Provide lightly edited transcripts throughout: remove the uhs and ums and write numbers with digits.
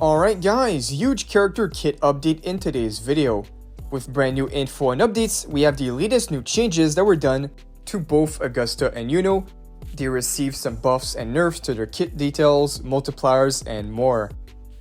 Alright guys, huge character kit update in today's video. With brand new info and updates, we have the latest new changes that were done to both Augusta and Yuno. They received some buffs and nerfs to their kit details, multipliers, and more.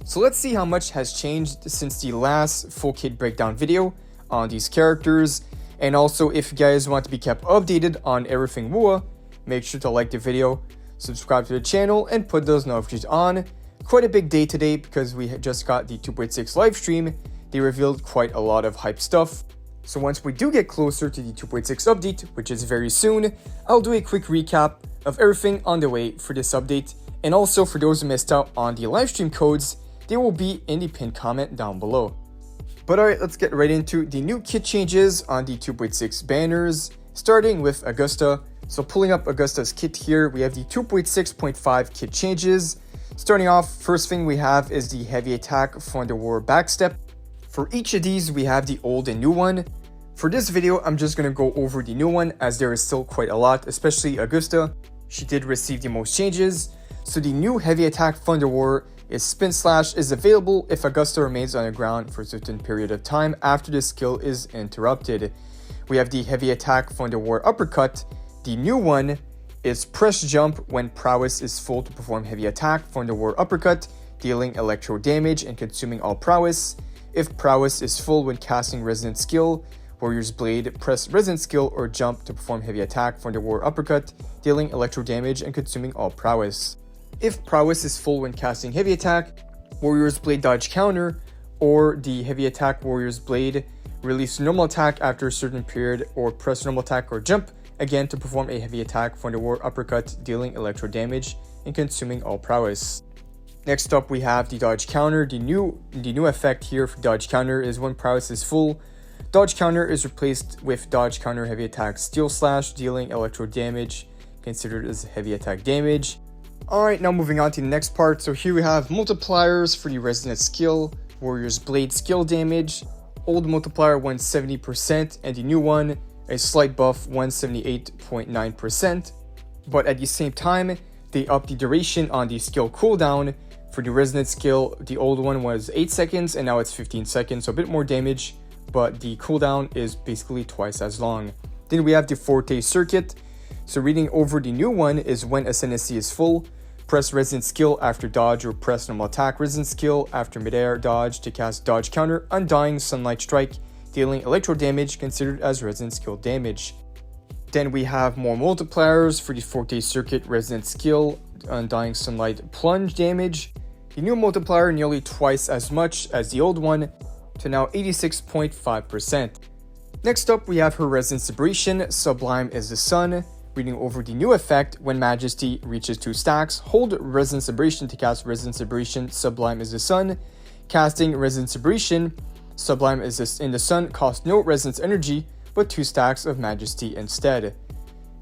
So let's see how much has changed since the last full kit breakdown video on these characters. And also, if you guys want to be kept updated on everything WUWA, make sure to like the video, subscribe to the channel, and put those notifications on. Quite a big day today because we just got the 2.6 live stream. They revealed quite a lot of hype stuff. So once we do get closer to the 2.6 update, which is very soon, I'll do a quick recap of everything on the way for this update. And also for those who missed out on the live stream codes, they will be in the pinned comment down below. But alright, let's get right into the new kit changes on the 2.6 banners, starting with Augusta. So pulling up Augusta's kit here, we have the 2.6.5 kit changes. Starting off, first thing we have is the heavy attack from the war backstep. For each of these, we have the old and new one. For this video, I'm just going to go over the new one as there is still quite a lot, especially Augusta. She did receive the most changes. So the new heavy attack Thunder War is Spin Slash is available if Augusta remains on the ground for a certain period of time after the skill is interrupted. We have the heavy attack Thunder War Uppercut. The new one is Press Jump when prowess is full to perform heavy attack Thunder War Uppercut, dealing electro damage and consuming all prowess. If prowess is full when casting Resonant Skill, Warrior's Blade, press Resonant Skill or Jump to perform heavy attack Thunder War Uppercut, dealing electro damage and consuming all prowess. If prowess is full when casting heavy attack, Warrior's Blade dodge counter, or the heavy attack Warrior's Blade, release normal attack after a certain period or press normal attack or jump, again to perform a heavy attack Thunder War Uppercut, dealing electro damage and consuming all prowess. Next up we have the dodge counter. The new effect here for dodge counter is when prowess is full, dodge counter is replaced with dodge counter heavy attack Steel Slash, dealing electro damage, considered as heavy attack damage. Alright, now moving on to the next part. So here we have multipliers for the Resonant Skill, Warrior's Blade skill damage, old multiplier 170%, and the new one, a slight buff 178.9%. But at the same time, they upped the duration on the skill cooldown. For the Resonant Skill, the old one was 8 seconds and now it's 15 seconds, so a bit more damage, but the cooldown is basically twice as long. Then we have the Forte Circuit. So reading over the new one is when Ascendancy is full, press Resonant Skill after dodge or press normal attack Resonant Skill after midair dodge to cast dodge counter Undying Sunlight Strike, dealing electro damage considered as Resonant Skill damage. Then we have more multipliers for the Forte Circuit Resonant Skill, Undying Sunlight Plunge damage. The new multiplier nearly twice as much as the old one, to now 86.5%. Next up we have her Resonance Aberration, Sublime is the Sun. Reading over the new effect, when Majesty reaches 2 stacks, hold Resonance Aberration to cast Resonance Aberration, Sublime is the Sun. Casting Resonance Aberration, Sublime is this in the Sun costs no Resonance Energy, but 2 stacks of Majesty instead.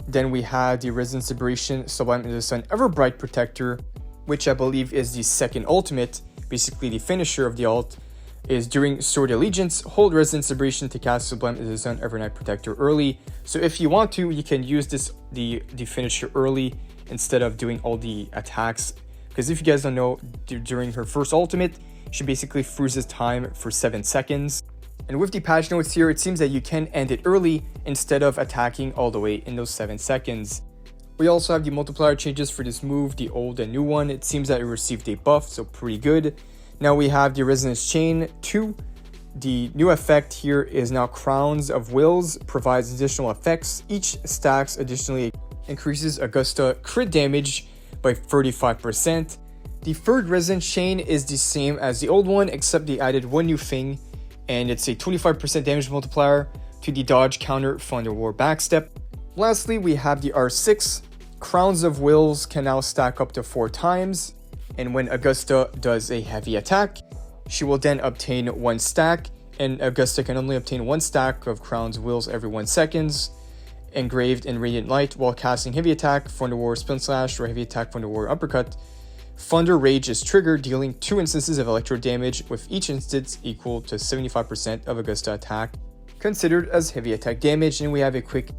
Then we have the Resonance Aberration, Sublime is the Sun Everbright Protector, which I believe is the second ultimate, basically the finisher of the ult, is during Sword Allegiance, hold Resonance Aberration to cast Sublime is the Sun Evernight Protector early. So if you want to, you can use this the finisher early instead of doing all the attacks. Because if you guys don't know, during her first ultimate, she basically freezes time for 7 seconds. And with the patch notes here, it seems that you can end it early instead of attacking all the way in those 7 seconds. We also have the multiplier changes for this move, the old and new one. It seems that it received a buff, so pretty good. Now we have the Resonance Chain 2. The new effect here is now Crowns of Wills, provides additional effects. Each stacks additionally increases Augusta crit damage by 35%. The third Resonance Chain is the same as the old one, except they added one new thing, and it's a 25% damage multiplier to the dodge counter Thunder War backstep. Lastly, we have the R6. Crowns of Wills can now stack up to 4 times. And when Augusta does a heavy attack, she will then obtain 1 stack, and Augusta can only obtain 1 stack of Crown's Wills every 1 second, engraved in Radiant Light while casting heavy attack, Thunder War Spin Slash, or heavy attack Thunder War Uppercut. Thunder Rage is triggered, dealing 2 instances of electro damage, with each instance equal to 75% of Augusta attack, considered as heavy attack damage. And we have a quick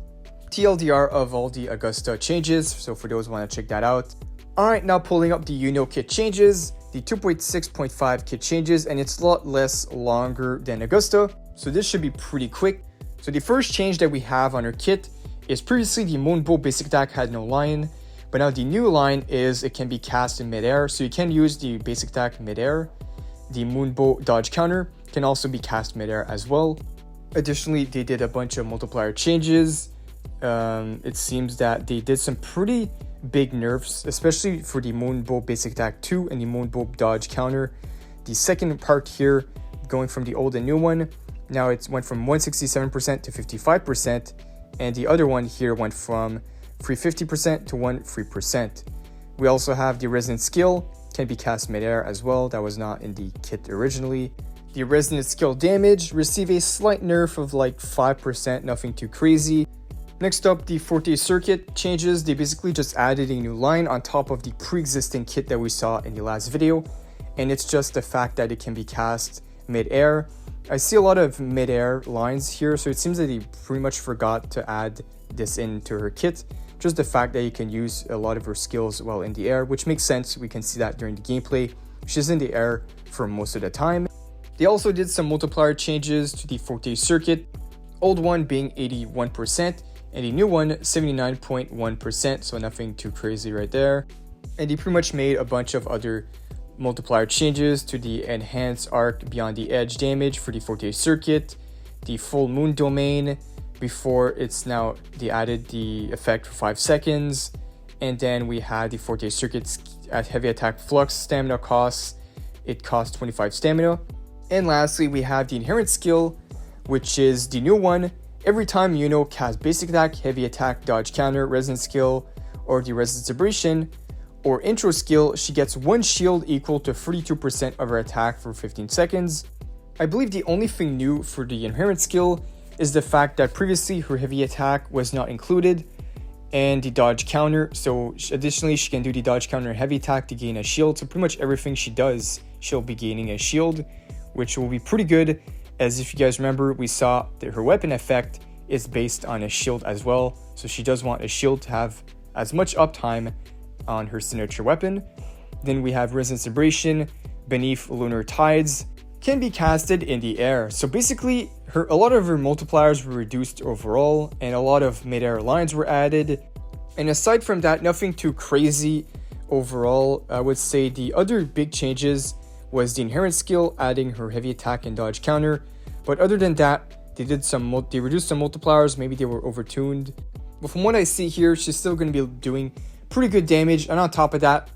TLDR of all the Augusta changes, so for those who want to check that out. Alright, now pulling up the Yuno kit changes. the 2.6.5 kit changes, and it's a lot less longer than Augusta, so this should be pretty quick. So the first change that we have on her kit is previously the Moonbow basic attack had no line, but now the new line is it can be cast in midair, so you can use the basic attack midair. The Moonbow dodge counter can also be cast midair as well. Additionally, they did a bunch of multiplier changes. It seems that they did some pretty big nerfs, especially for the Moonbow basic attack 2 and the Moonbow dodge counter. The second part here, going from the old and new one, now it went from 167% to 55%, and the other one here went from free 50% to 1 free percent. We also have the resonant skill, can be cast midair as well. That was not in the kit originally. The resonant skill damage receive a slight nerf of like 5%, nothing too crazy. Next up, the Forte circuit changes. They basically just added a new line on top of the pre-existing kit that we saw in the last video, and it's just the fact that it can be cast mid-air. I see a lot of mid-air lines here, so it seems that they pretty much forgot to add this into her kit. Just the fact that you can use a lot of her skills while in the air, which makes sense. We can see that during the gameplay. She's in the air for most of the time. They also did some multiplier changes to the Forte circuit, old one being 81%, and the new one 79.1%, so nothing too crazy right there. And they pretty much made a bunch of other multiplier changes to the enhanced arc beyond the edge damage for the Forte circuit, the full moon domain. Before it's now they added the effect for 5 seconds, and then we had the Forte circuits at heavy attack flux stamina costs. It costs 25 stamina. And lastly, we have the inherent skill, which is the new one. Every time Yuno casts basic attack, heavy attack, dodge counter, resonant skill, or the resonant vibration, or intro skill, she gets 1 shield equal to 32% of her attack for 15 seconds. I believe the only thing new for the inherent skill is the fact that previously her heavy attack was not included, and the dodge counter. So additionally, she can do the dodge counter and heavy attack to gain a shield. So pretty much everything she does, she'll be gaining a shield, which will be pretty good, as if you guys remember, we saw that her weapon effect is based on a shield as well. So she does want a shield to have as much uptime on her signature weapon. Then we have Resonance Vibration beneath Lunar Tides, can be casted in the air. So basically, a lot of her multipliers were reduced overall, and a lot of mid-air lines were added. And aside from that, nothing too crazy overall. I would say the other big changes was the inherent skill, adding her heavy attack and dodge counter. But other than that, they reduced some multipliers. Maybe they were overtuned. But from what I see here, she's still going to be doing pretty good damage. And on top of that,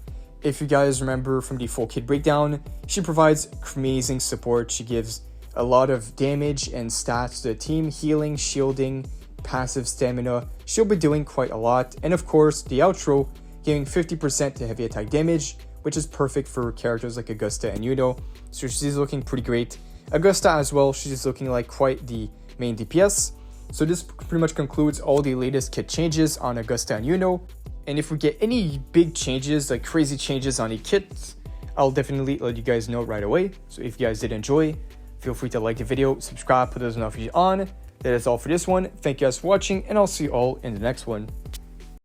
if you guys remember from the full kit breakdown, she provides amazing support. She gives a lot of damage and stats to the team, healing, shielding, passive stamina. She'll be doing quite a lot. And of course, the outro, giving 50% to heavy attack damage, which is perfect for characters like Augusta and Yuno. So she's looking pretty great. Augusta as well, she's looking like quite the main DPS. So this pretty much concludes all the latest kit changes on Augusta and Yuno. And if we get any big changes, like crazy changes on the kits, I'll definitely let you guys know right away. So if you guys did enjoy, feel free to like the video, subscribe, put those notifications on. That is all for this one. Thank you guys for watching, and I'll see you all in the next one.